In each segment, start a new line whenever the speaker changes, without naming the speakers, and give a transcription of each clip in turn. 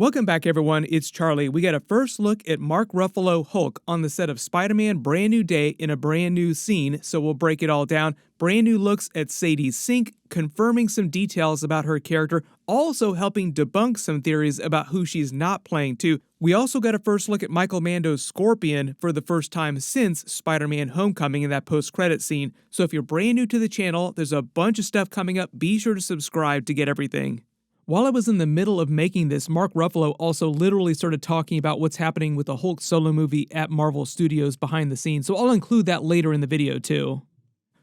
Welcome back, everyone. It's Charlie. We got a first look at Mark Ruffalo Hulk on the set of Spider-Man Brand New Day in a brand new scene, so we'll break it all down. Brand new looks at Sadie's sink, confirming some details about her character, also helping debunk some theories about who she's not playing too. We also got a first look at Michael Mando's Scorpion for the first time since Spider-Man Homecoming in that post-credit scene. So if you're brand new to the channel, there's a bunch of stuff coming up. Be sure to subscribe to get everything. While I was in the middle of making this, Mark Ruffalo also literally started talking about what's happening with the Hulk solo movie at Marvel Studios behind the scenes, so I'll include that later in the video too.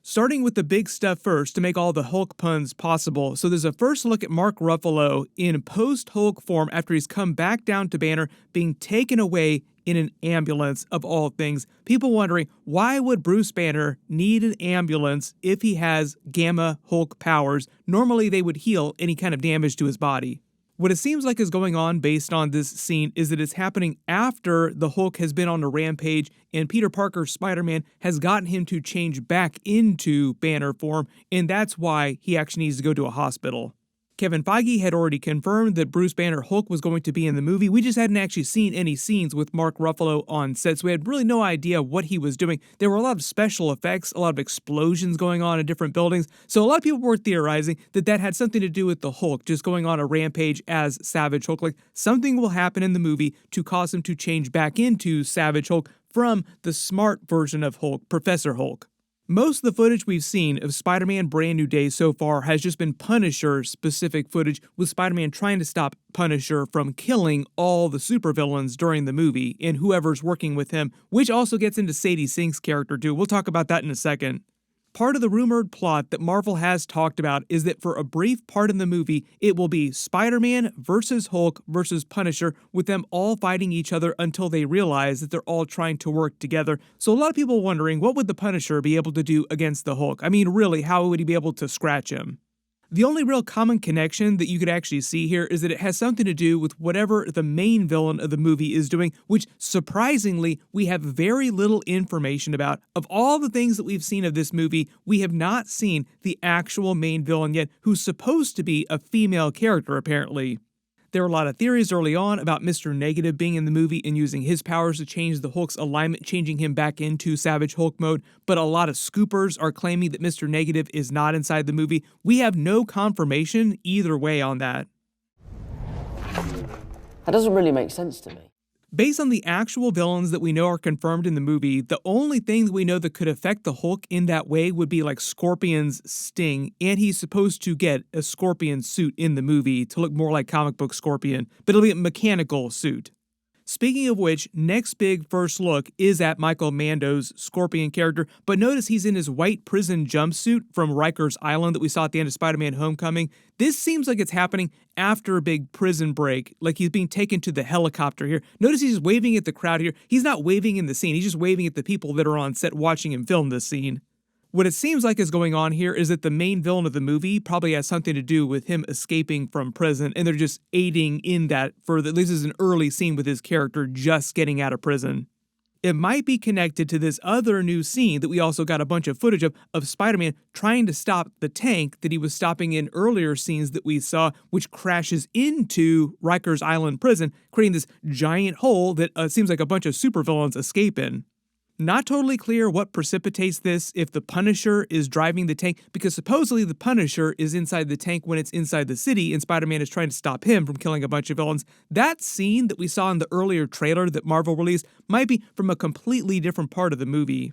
Starting with the big stuff first to make all the Hulk puns possible, so there's a first look at Mark Ruffalo in post-Hulk form after he's come back down to Banner, being taken away in an ambulance of all things. People wondering, why would Bruce Banner need an ambulance if he has Gamma Hulk powers? Normally they would heal any kind of damage to his body. What it seems like is going on based on this scene is that it's happening after the Hulk has been on a rampage and Peter Parker's Spider-Man has gotten him to change back into Banner form, and that's why he actually needs to go to a hospital. Kevin Feige had already confirmed that Bruce Banner Hulk was going to be in the movie. We just hadn't actually seen any scenes with Mark Ruffalo on set, so we had really no idea what he was doing. There were a lot of special effects, a lot of explosions going on in different buildings, so a lot of people were theorizing that that had something to do with the Hulk just going on a rampage as Savage Hulk. Like, something will happen in the movie to cause him to change back into Savage Hulk from the smart version of Hulk, Professor Hulk. Most of the footage we've seen of Spider-Man Brand New Day so far has just been Punisher-specific footage, with Spider-Man trying to stop Punisher from killing all the supervillains during the movie and whoever's working with him, which also gets into Sadie Sink's character too. We'll talk about that in a second. Part of the rumored plot that Marvel has talked about is that for a brief part in the movie, it will be Spider-Man versus Hulk versus Punisher, with them all fighting each other until they realize that they're all trying to work together. So a lot of people wondering, what would the Punisher be able to do against the Hulk? I mean, really, how would he be able to scratch him? The only real common connection that you could actually see here is that it has something to do with whatever the main villain of the movie is doing, which surprisingly we have very little information about. Of all the things that we've seen of this movie, we have not seen the actual main villain yet, who's supposed to be a female character apparently. There were a lot of theories early on about Mr. Negative being in the movie and using his powers to change the Hulk's alignment, changing him back into Savage Hulk mode, but a lot of scoopers are claiming that Mr. Negative is not inside the movie. We have no confirmation either way on that.
That doesn't really make sense to me.
Based on the actual villains that we know are confirmed in the movie, the only thing that we know that could affect the Hulk in that way would be like Scorpion's sting, and he's supposed to get a Scorpion suit in the movie to look more like comic book Scorpion, but it'll be a mechanical suit. Speaking of which, next big first look is at Michael Mando's Scorpion character, but notice he's in his white prison jumpsuit from Rikers Island that we saw at the end of Spider-Man Homecoming. This seems like it's happening after a big prison break, like he's being taken to the helicopter here. Notice he's waving at the crowd here. He's not waving in the scene, he's just waving at the people that are on set watching him film this scene. What it seems like is going on here is that the main villain of the movie probably has something to do with him escaping from prison, and they're just aiding in that for at least as an early scene with his character just getting out of prison. It might be connected to this other new scene that we also got a bunch of footage of Spider-Man trying to stop the tank that he was stopping in earlier scenes that we saw, which crashes into Rikers Island prison, creating this giant hole that seems like a bunch of supervillains escape in. Not totally clear what precipitates this, if the Punisher is driving the tank, because supposedly the Punisher is inside the tank when it's inside the city and Spider-Man is trying to stop him from killing a bunch of villains. That scene that we saw in the earlier trailer that Marvel released might be from a completely different part of the movie.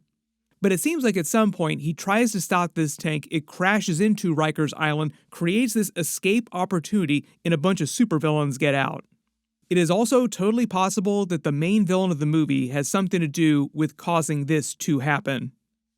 But it seems like at some point he tries to stop this tank, it crashes into Rikers Island, creates this escape opportunity, and a bunch of supervillains get out. It is also totally possible that the main villain of the movie has something to do with causing this to happen.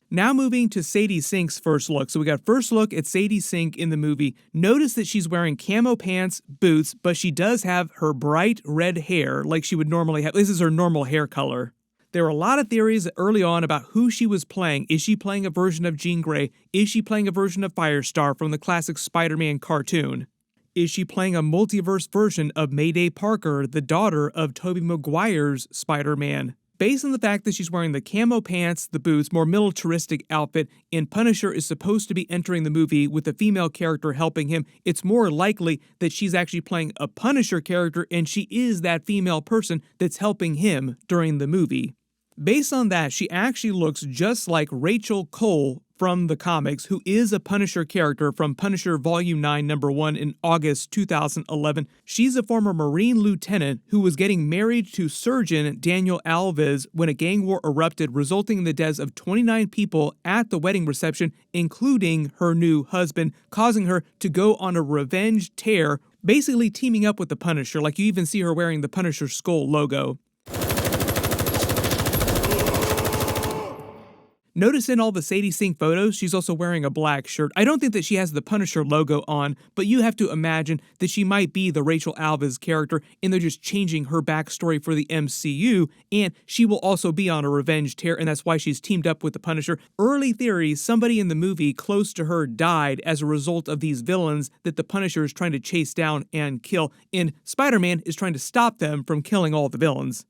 Now moving to Sadie Sink's first look. So we got first look at Sadie Sink in the movie. Notice that she's wearing camo pants, boots, but she does have her bright red hair like she would normally have. This is her normal hair color. There were a lot of theories early on about who she was playing. Is she playing a version of Jean Grey? Is she playing a version of Firestar from the classic Spider-Man cartoon? Is she playing a multiverse version of Mayday Parker, the daughter of Tobey Maguire's Spider-Man? Based on the fact that she's wearing the camo pants, the boots, more militaristic outfit, and Punisher is supposed to be entering the movie with a female character helping him, it's more likely that she's actually playing a Punisher character and she is that female person that's helping him during the movie. Based on that, she actually looks just like Rachel Cole from the comics, who is a Punisher character from Punisher Volume 9, Number 1 in August 2011. She's a former Marine lieutenant who was getting married to Surgeon Daniel Alves when a gang war erupted, resulting in the deaths of 29 people at the wedding reception, including her new husband, causing her to go on a revenge tear, basically teaming up with the Punisher, like you even see her wearing the Punisher skull logo. Notice in all the Sadie Sink photos, she's also wearing a black shirt. I don't think that she has the Punisher logo on, but you have to imagine that she might be the Rachel Alves character, and they're just changing her backstory for the MCU, and she will also be on a revenge tear, and that's why she's teamed up with the Punisher. Early theories, somebody in the movie close to her died as a result of these villains that the Punisher is trying to chase down and kill, and Spider-Man is trying to stop them from killing all the villains.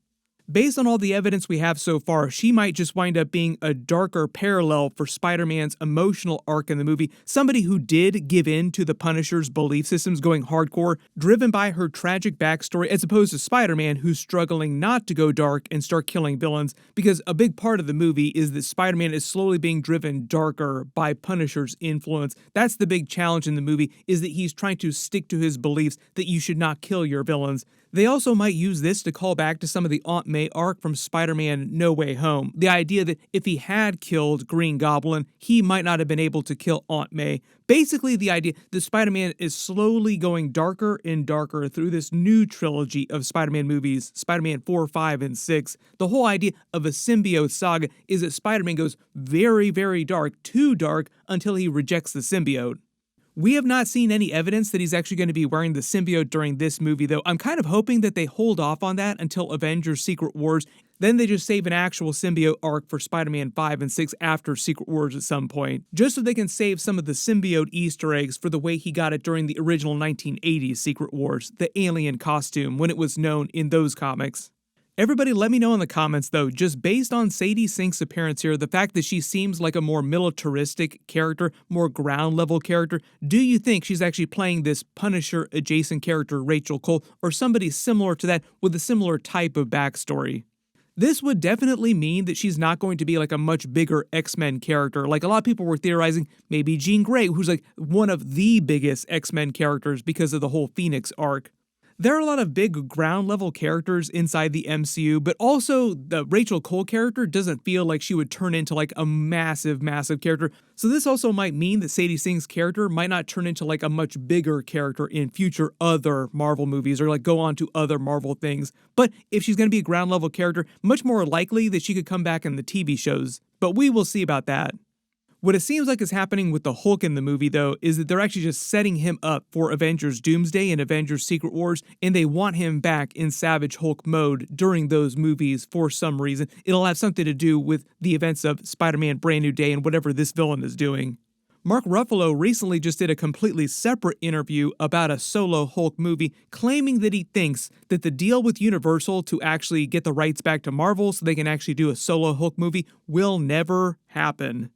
Based on all the evidence we have so far, she might just wind up being a darker parallel for Spider-Man's emotional arc in the movie, somebody who did give in to the Punisher's belief systems going hardcore, driven by her tragic backstory, as opposed to Spider-Man, who's struggling not to go dark and start killing villains, because a big part of the movie is that Spider-Man is slowly being driven darker by Punisher's influence. That's the big challenge in the movie, is that he's trying to stick to his beliefs that you should not kill your villains. They also might use this to call back to some of the Aunt May arc from Spider-Man No Way Home. The idea that if he had killed Green Goblin, he might not have been able to kill Aunt May. Basically, the idea that Spider-Man is slowly going darker and darker through this new trilogy of Spider-Man movies, Spider-Man 4, 5, and 6. The whole idea of a symbiote saga is that Spider-Man goes very, very dark, too dark, until he rejects the symbiote. We have not seen any evidence that he's actually going to be wearing the symbiote during this movie, though. I'm kind of hoping that they hold off on that until Avengers Secret Wars. Then they just save an actual symbiote arc for Spider-Man 5 and 6 after Secret Wars at some point, just so they can save some of the symbiote Easter eggs for the way he got it during the original 1980s Secret Wars, the alien costume, when it was known in those comics. Everybody let me know in the comments, though, just based on Sadie Sink's appearance here, the fact that she seems like a more militaristic character, more ground-level character, do you think she's actually playing this Punisher-adjacent character, Rachel Cole, or somebody similar to that with a similar type of backstory? This would definitely mean that she's not going to be like a much bigger X-Men character. Like a lot of people were theorizing maybe Jean Grey, who's like one of the biggest X-Men characters because of the whole Phoenix arc. There are a lot of big ground-level characters inside the MCU, but also the Rachel Cole character doesn't feel like she would turn into like a massive, massive character. So this also might mean that Sadie Sink's character might not turn into like a much bigger character in future other Marvel movies or like go on to other Marvel things. But if she's going to be a ground-level character, much more likely that she could come back in the TV shows. But we will see about that. What it seems like is happening with the Hulk in the movie, though, is that they're actually just setting him up for Avengers Doomsday and Avengers Secret Wars, and they want him back in Savage Hulk mode during those movies for some reason. It'll have something to do with the events of Spider-Man Brand New Day and whatever this villain is doing. Mark Ruffalo recently just did a completely separate interview about a solo Hulk movie, claiming that he thinks that the deal with Universal to actually get the rights back to Marvel so they can actually do a solo Hulk movie will never happen.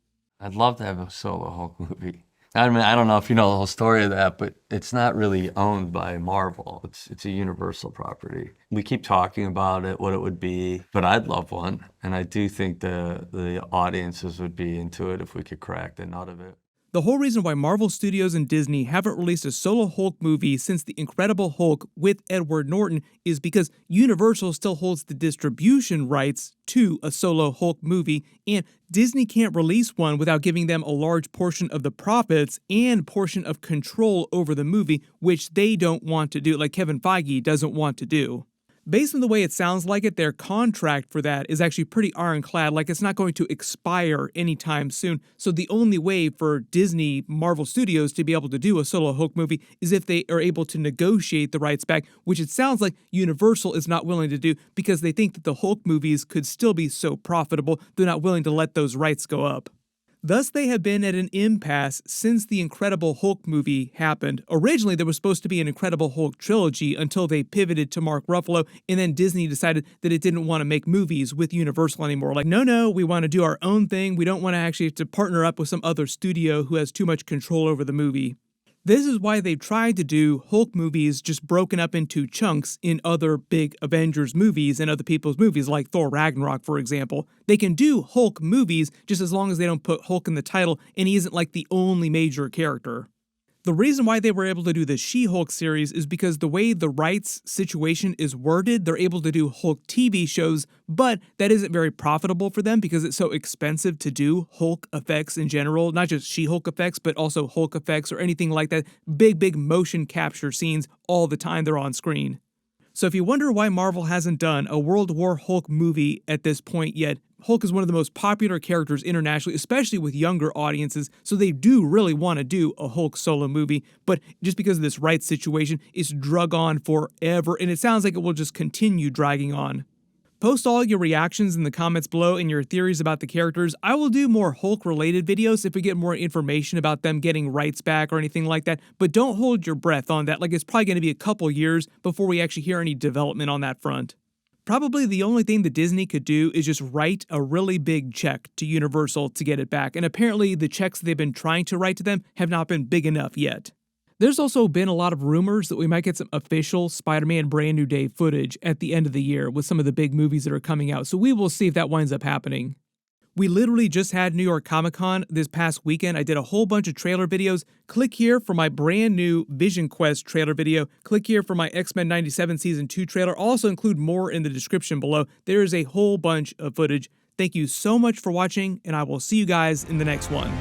I'd love to have a solo Hulk movie. I mean, I don't know if you know the whole story of that, but it's not really owned by Marvel. It's a Universal property. We keep talking about it, what it would be, but I'd love one. And I do think the audiences would be into it if we could crack the nut of it.
The whole reason why Marvel Studios and Disney haven't released a solo Hulk movie since The Incredible Hulk with Edward Norton is because Universal still holds the distribution rights to a solo Hulk movie, and Disney can't release one without giving them a large portion of the profits and portion of control over the movie, which they don't want to do, like Kevin Feige doesn't want to do. Based on the way it sounds like it, their contract for that is actually pretty ironclad, like it's not going to expire anytime soon. So the only way for Disney Marvel Studios to be able to do a solo Hulk movie is if they are able to negotiate the rights back, which it sounds like Universal is not willing to do because they think that the Hulk movies could still be so profitable, they're not willing to let those rights go up. Thus, they have been at an impasse since the Incredible Hulk movie happened. Originally, there was supposed to be an Incredible Hulk trilogy until they pivoted to Mark Ruffalo, and then Disney decided that it didn't want to make movies with Universal anymore. Like, no, we want to do our own thing. We don't want to actually have to partner up with some other studio who has too much control over the movie. This is why they've tried to do Hulk movies just broken up into chunks in other big Avengers movies and other people's movies, like Thor Ragnarok, for example. They can do Hulk movies just as long as they don't put Hulk in the title and he isn't like the only major character. The reason why they were able to do the She-Hulk series is because the way the rights situation is worded, they're able to do Hulk TV shows, but that isn't very profitable for them because it's so expensive to do Hulk effects in general, not just She-Hulk effects, but also Hulk effects or anything like that. Big motion capture scenes all the time they're on screen. So if you wonder why Marvel hasn't done a World War Hulk movie at this point yet, Hulk is one of the most popular characters internationally, especially with younger audiences, so they do really want to do a Hulk solo movie, but just because of this rights situation, it's drug on forever, and it sounds like it will just continue dragging on. Post all your reactions in the comments below and your theories about the characters. I will do more Hulk-related videos if we get more information about them getting rights back or anything like that, but don't hold your breath on that. Like, it's probably going to be a couple years before we actually hear any development on that front. Probably the only thing that Disney could do is just write a really big check to Universal to get it back, and apparently the checks they've been trying to write to them have not been big enough yet. There's also been a lot of rumors that we might get some official Spider-Man Brand New Day footage at the end of the year with some of the big movies that are coming out, so we will see if that winds up happening. We literally just had New York Comic Con this past weekend. I did a whole bunch of trailer videos. Click here for my brand new Vision Quest trailer video. Click here for my X-Men 97 Season 2 trailer. I'll also include more in the description below. There is a whole bunch of footage. Thank you so much for watching, and I will see you guys in the next one.